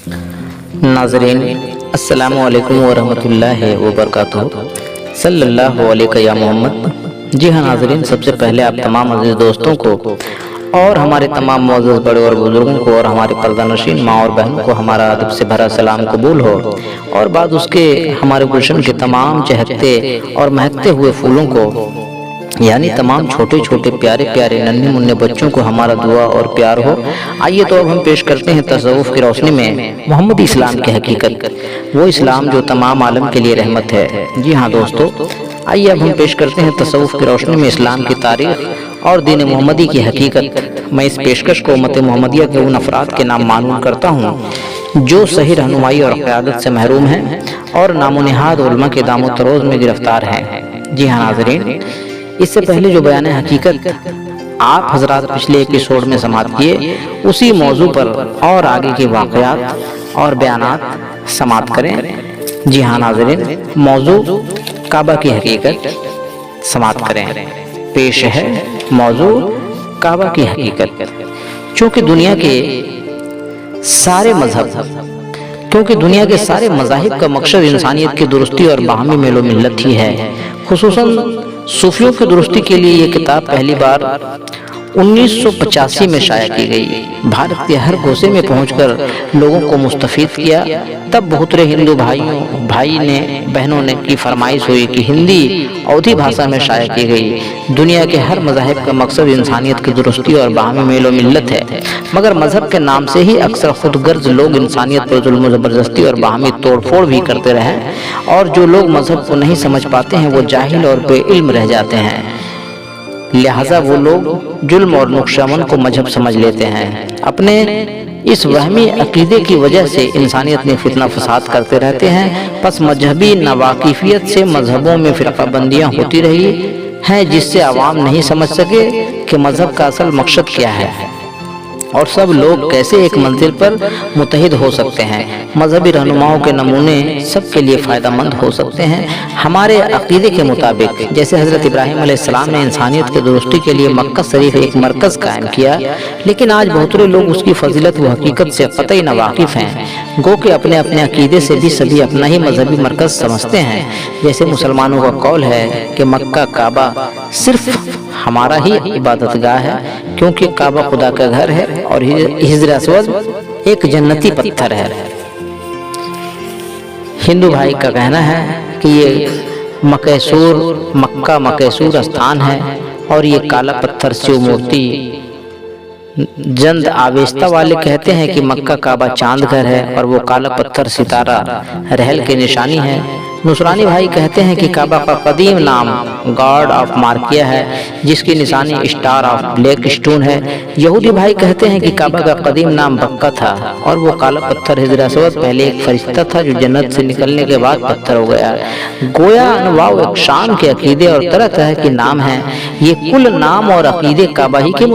नाज़रीन, अस्सलामु अलैकुम वरहमतुल्लाहि वबरकातुहू। सल्लल्लाहु अलैहि या मोहम्मद। जी हाँ नाज़रीन, सबसे पहले आप तमाम अज़ीज़ दोस्तों को और हमारे तमाम मुअज़्ज़ज़ बड़े और बुज़ुर्गों को और हमारे पर्दानशीन माँ और बहनों को हमारा अदब से भरा सलाम कबूल हो। और बाद उसके हमारे गुलशन के तमाम चहकते और महकते हुए फूलों को, यानी तमाम छोटे छोटे प्यारे प्यारे नन्हे मुन्ने बच्चों को हमारा दुआ और प्यार हो। आइए तो अब हम पेश करते हैं तसव्वुफ़ की रोशनी में मोहम्मदी इस्लाम की हकीकत, वो इस्लाम जो तमाम आलम के लिए रहमत है। जी हाँ दोस्तों, आइए अब हम पेश करते हैं तसव्वुफ़ की रोशनी में इस्लाम की तारीख़ और दीन मोहम्मदी की हकीकत। मैं इस पेशकश को उम्मत मोहम्मदिया के उन अफराद के नाम मानून करता हूँ जो सही रहनुमाई और क़यादत से महरूम हैं और नामो-निहाद उलमा के दामो तरोज़ में गिरफ्तार हैं। जी हाँ नाज़रीन, इससे पहले जो बयान हकीकत आप हजरात पिछले एपिसोड में समाप्त किए, उसी मौजू पर और आगे के वाक़यात और बयानात समाप्त करें। जी हाँ नाज़रीन, मौजू काबा की हकीकत समाप्त करें। पेश है मौजू काबा की हकीकत। क्योंकि दुनिया के सारे मज़ाहिब का मकसद इंसानियत की दुरुस्ती और बाहमी मेलो मिल्लत ही है। खुसूसन सूफियों की दुरुस्ती के लिए ये किताब पहली बार 1985 में शाया की गई। भारत के हर कोसे में पहुंचकर लोगों को मुस्तफ़ीद किया। तब बहुतरे हिंदू बहनों ने की फरमाइश हुई कि हिंदी अवधी भाषा में शाया की गई। दुनिया के हर मज़ाहिब का मकसद इंसानियत की दुरुस्ती और बाहमी मेलो मिल्लत है, मगर मजहब के नाम से ही अक्सर खुदगर्ज लोग इंसानियत पर जुल्म ज़बरदस्ती और बाहमी तोड़फोड़ भी करते रहे। और जो लोग मजहब को नहीं समझ पाते हैं वो जाहिल और बेइल्म रह जाते हैं। लिहाजा वो लोग जुल्म और नुक्शामन को मजहब समझ लेते हैं। अपने इस वहमी अकीदे की वजह से इंसानियत में फितना फसाद करते रहते हैं। बस मजहबी नवाकिफियत से मजहबों में फ़िरक़ाबंदियाँ होती रही हैं, जिससे आवाम नहीं समझ सके कि मजहब का असल मकसद क्या है और सब लोग कैसे एक मंजिल पर मुत्तहिद हो सकते हैं। मजहबी रहनुमाओं के नमूने सबके लिए फ़ायदेमंद हो सकते हैं। हमारे अक़ीदे के मुताबिक जैसे हज़रत इब्राहीम अलैहिस्सलाम ने इंसानियत की दुरुस्ती के लिए मक्का शरीफ एक मरकज़ कायम किया, लेकिन आज बहुतरे लोग उसकी फजीलत व हकीकत से क़तई नावाकिफ़ हैं। गो के अपने अपने अक़ीदे से भी सभी अपना ही मजहबी मरकज़ समझते हैं। जैसे मुसलमानों का कौल है कि मक्का काबा सिर्फ हमारा ही इबादतगाह है, क्योंकि काबा खुदा का घर है और हिजर अस्वद एक जन्नती पत्थर है। हिंदू भाई का कहना है कि ये मक्का मकसूर स्थान है और ये काला पत्थर शिव मूर्ति जंद आवेस्ता वाले कहते हैं कि मक्का काबा चांद घर है और वो काला पत्थर सितारा रहल की निशानी है। नुसरानी भाई कहते हैं कि काबा का कदीम नाम गॉड ऑफ मार्किया है, जिसकी निशानी स्टार ऑफ ब्लैक स्टोन है। यहूदी भाई कहते हैं कि काबा का कदीम नाम बक्का था और वो काला पत्थर हिजर अस्वद पहले एक फरिश्ता था जो जन्नत से निकलने के बाद पत्थर हो गया। गोया अनवा इक़शाम के अकीदे और तरह तरह के नाम हैं। ये कुल नाम और अकीदे काबा ही के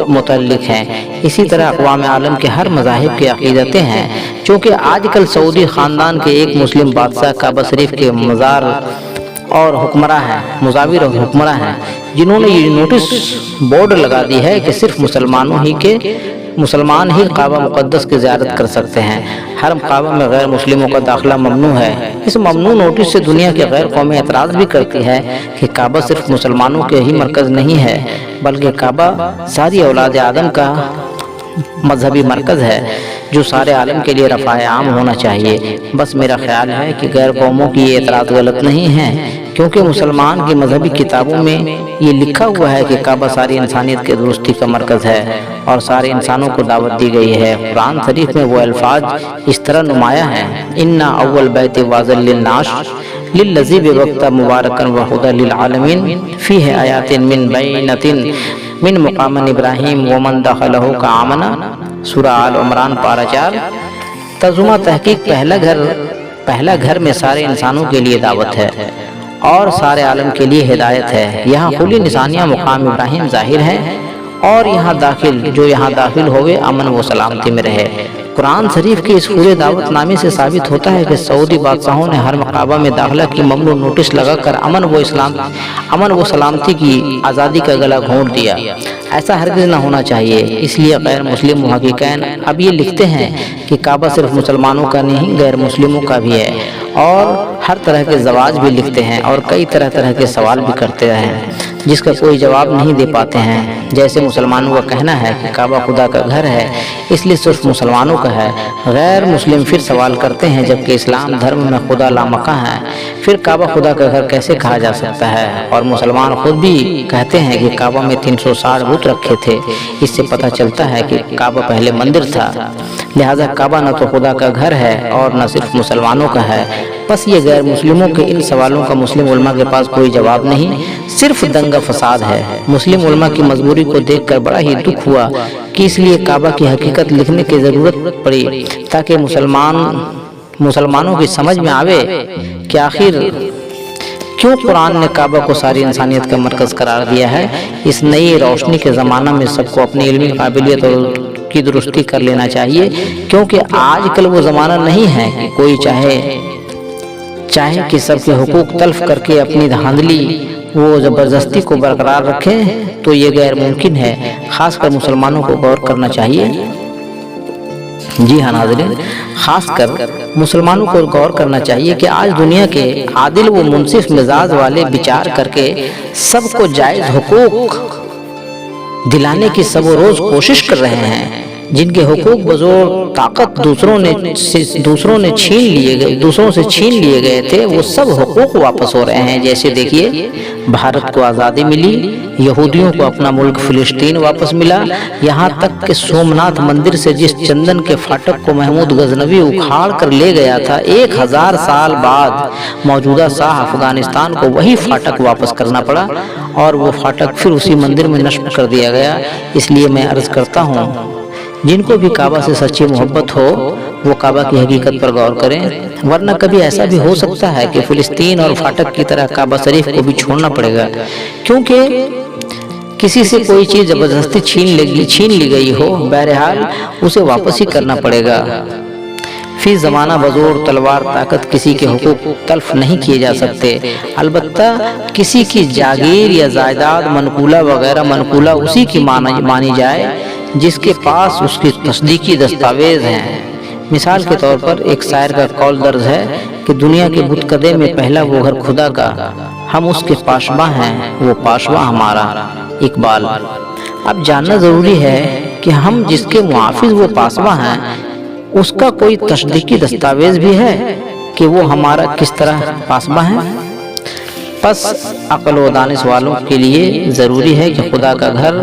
मुतल्लिक़ हैं। इसी तरह अक़वाम आलम के हर मज़ाहिब की अकीदतें हैं। चूँकि आजकल सऊदी ख़ानदान के एक मुस्लिम बादशाह काबा शरीफ के मुजाविर और हुक्मरां हैं, जिन्होंने ये नोटिस बोर्ड लगा दी है कि सिर्फ मुसलमान ही काबा मुक़द्दस की ज़ियारत कर सकते हैं। हरम काबा में गैर मुस्लिमों का दाखिला ममनू है। इस ममनू नोटिस से दुनिया के गैर कौमें एतराज़ भी करती है कि काबा सिर्फ मुसलमानों के ही मरकज़ नहीं है, बल्कि काबा सारी औलाद आदम का मजहबी मरकज़ है जो सारे आलम के लिए रफ़ाए आम होना चाहिए। बस मेरा ख्याल है कि गैर कौमों की ये एतराज़ गलत नहीं है, क्योंकि मुसलमान की मजहबी किताबों में ये लिखा हुआ है कि काबा सारी इंसानियत के दुरुस्ती का मरकज़ है और सारे इंसानों को दावत दी गई है। कुरान शरीफ में वो अल्फाज इस तरह नुमाया हैं, इन्ना अव्वल बैत वाज़ल लिन्नास लिल्लज़ी बिवक्ता मुबारकन व हुदा लिल आलमीन फ़ीहि आयातिन मिन बैनतिन मिन मुक़ामन इब्राहीम व मन दख़लहु का आमना। सूरा आल इमरान पारा 4। तर्जुमा तहक़ीक़ पहला घर में सारे इंसानों के लिए दावत है और सारे आलम के लिए हिदायत है। यहाँ खुली निशानियाँ मुक़ाम इब्राहीम ज़ाहिर हैं और यहाँ दाखिल होवे अमन व सलामती में रहे। कुरान शरीफ के इस पूरे दावत नामे से साबित होता है कि सऊदी बादशाहों ने हरम काबा में दाखिला की ममनू नोटिस लगाकर अमन व सलामती की आज़ादी का गला घोंट दिया। ऐसा हरगिज़ न होना चाहिए। इसलिए गैर मुस्लिम मुहक्किकीन अब ये लिखते हैं कि काबा सिर्फ मुसलमानों का नहीं गैर मुस्लिमों का भी है, और हर तरह के जवाज भी लिखते हैं और कई तरह तरह के सवाल भी करते हैं जिसका कोई जवाब नहीं दे पाते हैं। जैसे मुसलमानों का कहना है कि काबा खुदा का घर है, इसलिए सिर्फ मुसलमानों का है। गैर मुस्लिम फिर सवाल करते हैं जबकि इस्लाम धर्म में खुदा लामका है, फिर काबा खुदा का घर कैसे कहा जा सकता है। और मुसलमान खुद भी कहते हैं कि काबा में 360 बुत रखे थे। इससे पता चलता है कि काबा पहले मंदिर था, लिहाजा काबा न तो खुदा का घर है और न सिर्फ मुसलमानों का है। बस ये गैर मुस्लिमों के इन सवालों का मुस्लिम उलमा के पास कोई जवाब नहीं, सिर्फ दंगा फसाद है। मुस्लिम उलमा की मजबूरी को देखकर बड़ा ही दुख हुआ कि इसलिए काबा की हकीकत लिखने की जरूरत पड़ी ताकि मुसलमानों की समझ में आवे कि आखिर क्यों कुरान ने काबा को सारी इंसानियत का मरकज करार दिया है। इस नई रोशनी के ज़माना में सबको अपनी इल्मी काबिलियत और की दुरुस्ती कर लेना चाहिए, क्योंकि आजकल वो ज़माना नहीं है कि कोई चाहे कि सबके हुकूक तल्फ करके अपनी धांधली वो ज़बरदस्ती को बरकरार रखे, तो ये गैर मुमकिन है। खासकर मुसलमानों को गौर करना चाहिए। जी हाँ नाज़रीन, खासकर मुसलमानों को गौर करना चाहिए कि आज दुनिया के आदिल व मुनसिफ मिजाज वाले विचार करके सबको जायज़ हुकूक दिलाने की सब रोज़ कोशिश कर रहे हैं। जिनके हुकूक बज़ोर ताकत दूसरों से छीन लिए गए थे, वो सब हुकूक वापस हो रहे हैं। जैसे देखिए, भारत को आज़ादी मिली, यहूदियों को अपना मुल्क फिलिस्तीन वापस मिला, यहाँ तक कि सोमनाथ मंदिर से जिस चंदन के फाटक को महमूद गजनवी उखाड़ कर ले गया था, 1000 साल बाद मौजूदा शाह अफगानिस्तान को वही फाटक वापस करना पड़ा और वो फाटक फिर उसी मंदिर में नष्ट कर दिया गया। इसलिए मैं अर्ज़ करता हूँ, जिनको भी काबा से सच्ची मोहब्बत हो वो काबा की हकीकत पर गौर करें, वरना कभी ऐसा भी हो सकता है कि फिलिस्तीन और फाटक की तरह काबा शरीफ को भी छोड़ना पड़ेगा, क्योंकि किसी से कोई चीज़ ज़बरदस्ती छीन ली गई हो, बहरहाल उसे वापस ही करना पड़ेगा। फी ज़माना बज़ोर तलवार ताकत किसी के हुकूक तल्फ नहीं किए जा सकते। अलबत्ता किसी की जागीर या जायदाद मनकूला वगैरह मनकूला उसी की मानी जाए जिसके पास उसकी तस्दीकी दस्तावेज हैं। मिसाल के तौर पर एक शायर का कौल दर्ज है कि दुनिया के बुतकदे में पहला वो घर खुदा का, हम उसके पाशवा हैं, वो पाशवा हमारा। इकबाल। अब जानना ज़रूरी है कि हम जिसके मुआफिज वो पासवा हैं, उसका कोई तस्दीकी दस्तावेज भी है कि वो हमारा किस तरह पासवा है। बस अक्ल व दानिश वालों के लिए ज़रूरी है कि खुदा का घर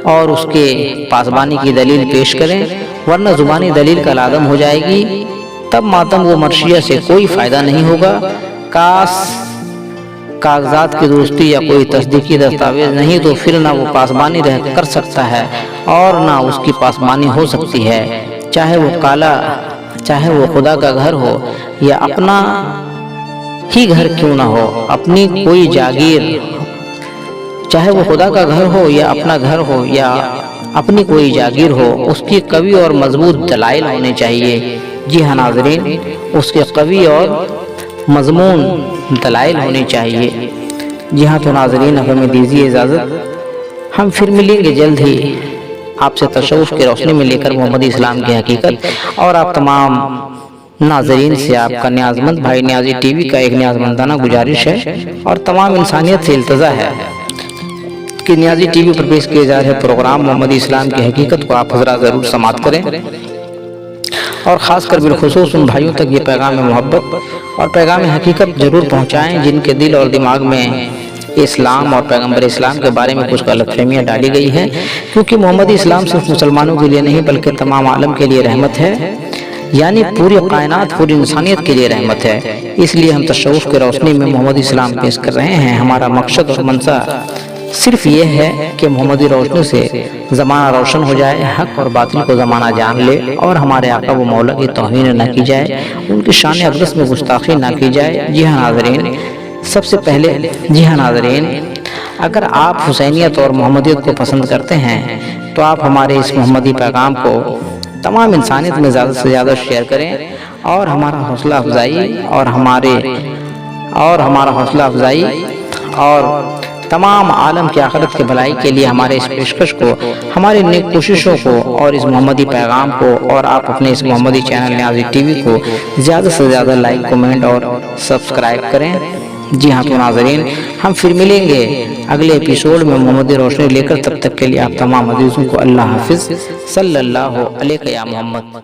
और उसके पासबानी की दलील पेश करें, वरना ज़ुबानी दलील का लादम हो जाएगी। तब मातम व मर्शिया से कोई फ़ायदा नहीं होगा। कागजात की दुरुस्ती या कोई तस्दीकी दस्तावेज नहीं तो फिर ना वो पासबानी कर सकता है और ना उसकी पासबानी हो सकती है। चाहे वो खुदा का घर हो या अपना ही घर क्यों ना हो, अपनी कोई जागीर, चाहे वो खुदा का घर हो या अपना घर हो या अपनी कोई जागीर हो, उसकी कवी और मजबूत दलाइल होने चाहिए। जी हाँ नाज़रीन, उसके कवी और मजमून दलाइल होने चाहिए। जी हाँ तो नाज़रीन, अब हमें दीजिए इजाज़त। हम फिर मिलेंगे जल्द ही आपसे तशव्वुफ़ की रोशनी में लेकर मोहम्मदी इस्लाम की हकीकत। और आप तमाम नाज़रीन से आपका न्याज़मंद भाई न्याज़ी टीवी का एक न्याज़मंदाना गुजारिश है और तमाम इंसानियत से इल्तजा है कि न्याज़ी टीवी पर पेश किए जा रहे प्रोग्राम मोहम्मदी इस्लाम की हकीकत को आप हज़रात ज़रूर समाअत करें और ख़ासकर बिलखुसूस उन भाइयों तक ये पैगाम मोहब्बत और पैगाम हकीकत ज़रूर पहुँचाएँ जिनके दिल और दिमाग में इस्लाम और पैगम्बर इस्लाम के बारे में कुछ गलतफहमियाँ डाली गई हैं। क्योंकि मोहम्मदी इस्लाम सिर्फ मुसलमानों के लिए नहीं बल्कि तमाम आलम के लिए रहमत है, यानी पूरी कायनात पूरी इंसानियत के लिए रहमत है। इसलिए हम तशव्वुफ़ की रोशनी में मोहम्मदी इस्लाम पेश कर रहे हैं। हमारा मकसद और मंशा सिर्फ ये है कि मोहम्मदी रोशनी से ज़माना रोशन हो जाए, हक़ और बातिल को ज़माना जान ले और हमारे आका व मौला की तौहीन न की जाए, उनकी शान अक़दस में गुस्ताखी न की जाए। जी हाँ नाज़रीन, सबसे पहले अगर आप हुसैनियत और मोहम्मदियत को पसंद करते हैं तो आप हमारे इस मोहम्मदी पैगाम को تمام انسانیت میں زیادہ سے زیادہ شیئر کریں اور ہمارا حوصلہ افزائی اور تمام عالم کی آخرت کی بھلائی کے لیے ہمارے اس پیشکش کو، ہماری نیک کوششوں کو اور اس محمدی پیغام کو اور آپ اپنے اس محمدی چینل نیازی ٹی وی کو زیادہ سے زیادہ لائک، کمنٹ اور سبسکرائب کریں۔ جی ہاں تو ناظرین، ہم پھر ملیں گے اگلے ایپیسوڈ میں محمدی روشنی لے کر، تب تک کے لیے آپ تمام عزیزوں کو اللہ حافظ۔ صلی اللہ علیہ یا محمد۔